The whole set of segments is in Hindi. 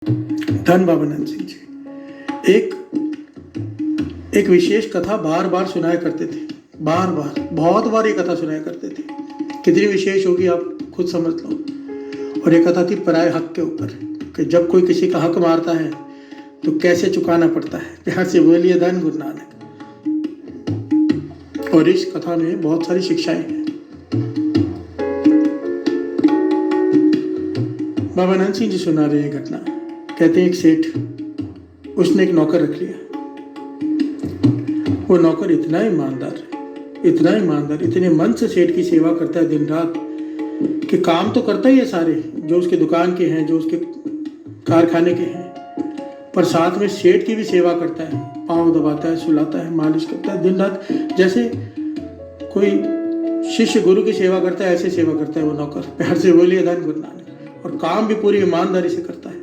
धन बाबा नंद सिंह जी एक विशेष कथा बार बार सुनाया करते थे। बार बार बहुत बार ये कथा सुनाया करते थे। कितनी विशेष होगी आप खुद समझ लो। और ये कथा थी पराये हक के ऊपर कि जब कोई किसी का हक मारता है तो कैसे चुकाना पड़ता है। प्यार से बोलिए धन गुरु नानक। और इस कथा में बहुत सारी शिक्षाएं हैं। बाबा नंद सिंह जी सुना रहे हैं घटना। कहते हैं एक सेठ, उसने एक नौकर रख लिया। वो नौकर इतना ईमानदार, इतने मन से सेठ की सेवा करता है दिन रात कि काम तो करता ही है सारे जो उसके दुकान के हैं, जो उसके कारखाने के हैं, पर साथ में सेठ की भी सेवा करता है। पाँव दबाता है, सुलाता है, मालिश करता है दिन रात। जैसे कोई शिष्य गुरु की सेवा करता है ऐसे सेवा करता है वो नौकर। प्यार से बोलिए धन गुरु नानक। और काम भी पूरी ईमानदारी से करता है।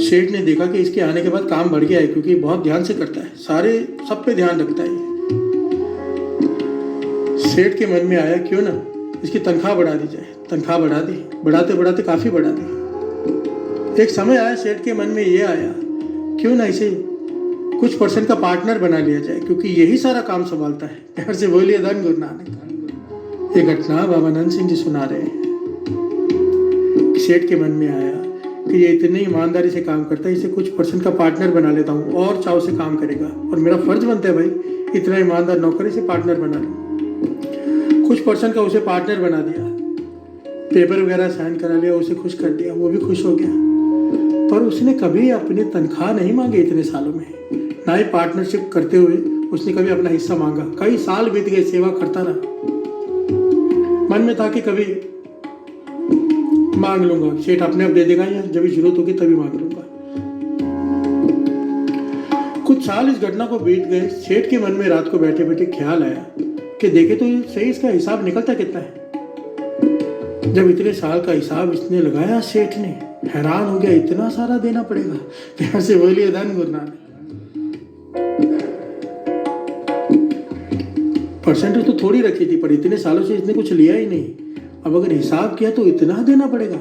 सेठ ने देखा कि इसके आने के बाद काम बढ़ गया है, क्योंकि बहुत ध्यान से करता है, सारे सब पे ध्यान रखता है। सेठ के मन में आया क्यों ना इसकी तनख्वाह बढ़ा दी जाए। तनख्वाह बढ़ा दी, बढ़ाते बढ़ाते काफी बढ़ा दी। एक समय आया सेठ के मन में ये आया क्यों ना इसे कुछ % का पार्टनर बना लिया जाए, क्योंकि यही सारा काम संभालता है। प्यार से बोलिए धन गुरु नानक। ये घटना बाबा नंद सिंह जी सुना रहे हैं। सेठ के मन में आया कि ये इतनी ईमानदारी से काम करता है, इसे कुछ % का पार्टनर बना लेता हूँ और चाव से काम करेगा। और मेरा फर्ज बनता है भाई, इतना ईमानदार नौकर इसे पार्टनर बना लूँ। कुछ % का उसे पार्टनर बना दिया, पेपर वगैरह साइन करा लिया, उसे खुश कर दिया, वो भी खुश हो गया। पर उसने कभी अपनी तनख्वाह नहीं मांगी इतने सालों में, ना ही पार्टनरशिप करते हुए उसने कभी अपना हिस्सा मांगा। कई साल बीत गए, सेवा करता रहा। मन में था कि कभी मांग लूंगा, सेठ अपने आप दे देगा या जब भी जरूरत होगी तभी मांग लूंगा। कुछ साल इस घटना को बीत गए। सेठ के मन में रात को बैठे बैठे ख्याल आया कि देखे तो सही इसका हिसाब निकलता कितना है। जब इतने साल का हिसाब इसने लगाया, सेठ ने हैरान हो गया, इतना सारा देना पड़ेगा। प्यार से बोलिए धन गुरु नानक। % तो थोड़ी रखी थी, पर इतने सालों से इसने कुछ लिया ही नहीं। अब अगर हिसाब किया तो इतना देना पड़ेगा।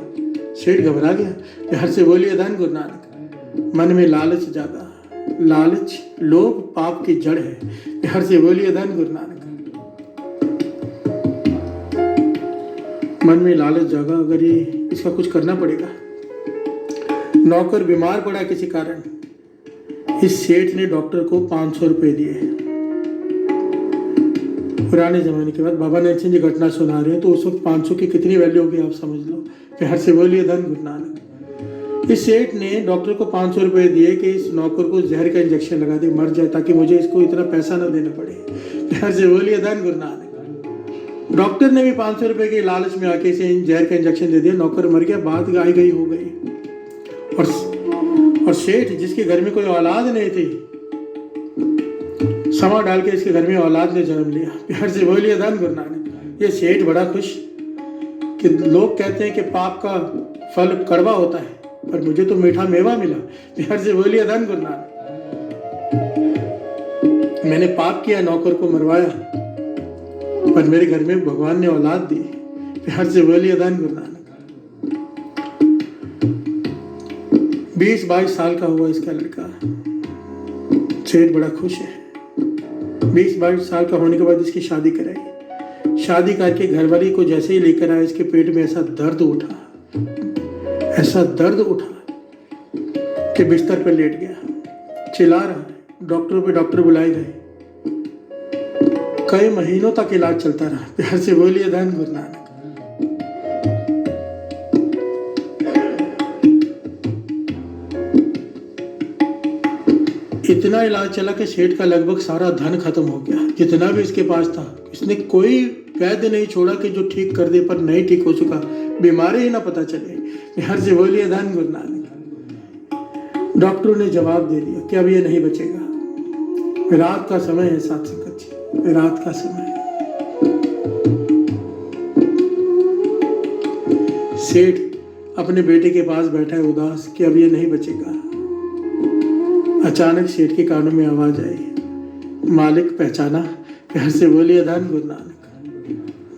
सेठ घबरा गया। प्यार से बोलिए धन गुरु नानक। मन में लालच जागा। लालच लोभ पाप की जड़ है। प्यार से बोलिए धन गुरु नानक। मन में लालच जागा, अगर ये इसका कुछ करना पड़ेगा। नौकर बीमार पड़ा किसी कारण। इस सेठ ने डॉक्टर को 500 रुपए दिए। पुराने जमाने के बाद बाबा नंद सिंह जी घटना सुना रहे हैं, तो उस वक्त 500 की कितनी वैल्यू होगी आप समझ लो। प्यार से बोलिए धन गुरु नानक। इस सेठ ने डॉक्टर को 500 रुपए दिए कि इस नौकर को जहर का इंजेक्शन लगा दे, मर जाए, ताकि मुझे इसको इतना पैसा ना देना पड़े। प्यार से बोलिए धन गुरु नानक। डॉक्टर ने भी 500 रुपए के लालच में आके इसे जहर का इंजेक्शन दे दिया। नौकर मर गया, बात आई गई हो गई। और सेठ जिसके घर में कोई औलाद नहीं थी, समा डाल के इसके घर में औलाद ने जन्म लिया। प्यार से बोलिए धन गुरु नानक। ये सेठ बड़ा खुश कि लोग कहते हैं कि पाप का फल कड़वा होता है, पर मुझे तो मीठा मेवा मिला। प्यार से बोलिए धन गुरु नानक। मैंने पाप किया, नौकर को मरवाया, पर मेरे घर में भगवान ने औलाद दी। प्यार से बोलिए धन गुरु नानक। 20-22 साल का हुआ इसका लड़का। सेठ बड़ा खुश है। 20-22 साल का होने के बाद इसकी शादी कराई। शादी करके घरवाली को जैसे ही लेकर आया, इसके पेट में ऐसा दर्द उठा कि बिस्तर पर लेट गया, चिल्ला रहा है। डॉक्टर बुलाए गए। कई महीनों तक इलाज चलता रहा। प्यार से बोलिए धन गुरु नानक। इतना इलाज चला कि सेठ का लगभग सारा धन खत्म हो गया, जितना भी इसके पास था। इसने कोई वैद्य नहीं छोड़ा कि जो ठीक कर दे, पर नहीं ठीक हो चुका, बीमारी ही ना पता चले। प्यार से बोलिए धन गुरु नानक। डॉक्टरों ने जवाब दे दिया कि अब ये नहीं बचेगा। रात का समय है साथ संगत जी, रात का समय। सेठ अपने बेटे के पास बैठा है उदास कि अब ये नहीं बचेगा। अचानक सेठ के कानों में आवाज आई, मालिक पहचाना? प्यार से बोलिए धन गुरु नानक।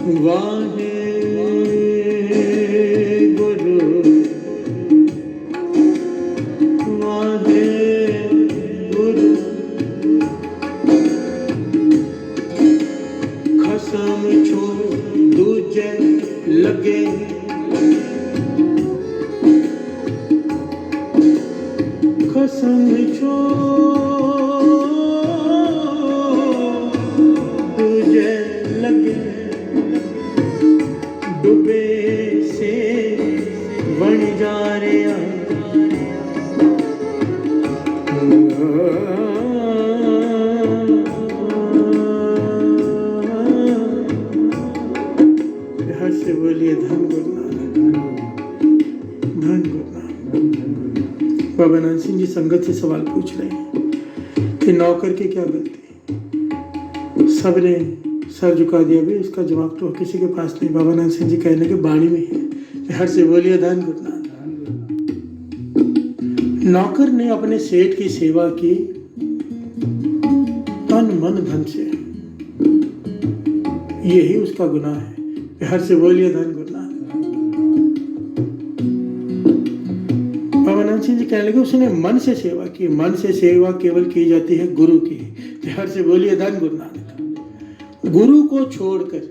वाहे गुरु वाहे गुरु खसम छो दूजे लगे खसम छो दूजे लगे डूबे से बन जा रहा हर से बोलिए धन गुरु नानक, धन गुरु नानक। बाबा नानक सिंह जी संगत से सवाल पूछ रहे हैं कि नौकर की क्या गलती। सबने सर झुका दिया, भी इसका जवाब तो किसी के पास नहीं। बाबा नानक सिंह जी कहने के बाणी में है, हर से बोलिए धन गुरु नानक। नौकर ने अपने सेठ की सेवा की तन मन धन से, यही उसका गुनाह है। हर से बोलिए धन गुरु नानक। बाबा नानक सिंह जी कहने लगे उसने मन से सेवा की। मन से सेवा केवल की जाती है गुरु की। हर से बोलिए धन गुरु नानक। गुरु को छोड़कर,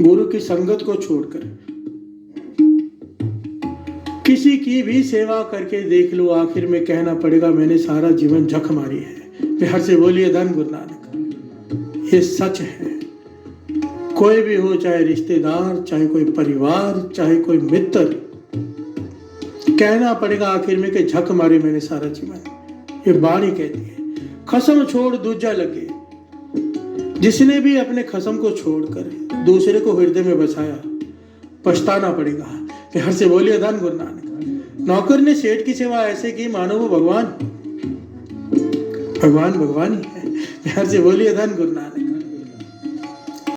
गुरु की संगत को छोड़कर किसी की भी सेवा करके देख लो, आखिर में कहना पड़ेगा मैंने सारा जीवन झक मारी है। हर से बोलिए धन गुरु नानक। ये सच है। कोई भी हो, चाहे रिश्तेदार, चाहे कोई परिवार, चाहे कोई मित्र, कहना पड़ेगा आखिर में कि झक मारी मैंने सारा जीवन। ये बाणी कहती है खसम छोड़ दूजा लगे। जिसने भी अपने खसम को छोड़कर दूसरे को हृदय में बसाया, पछताना पड़ेगा। हर से बोलिए धन गुरु नानक। नौकर ने सेठ की सेवा ऐसे की मानो वो भगवान भगवान भगवान ही है। हर से बोलिए धन गुरु नानक।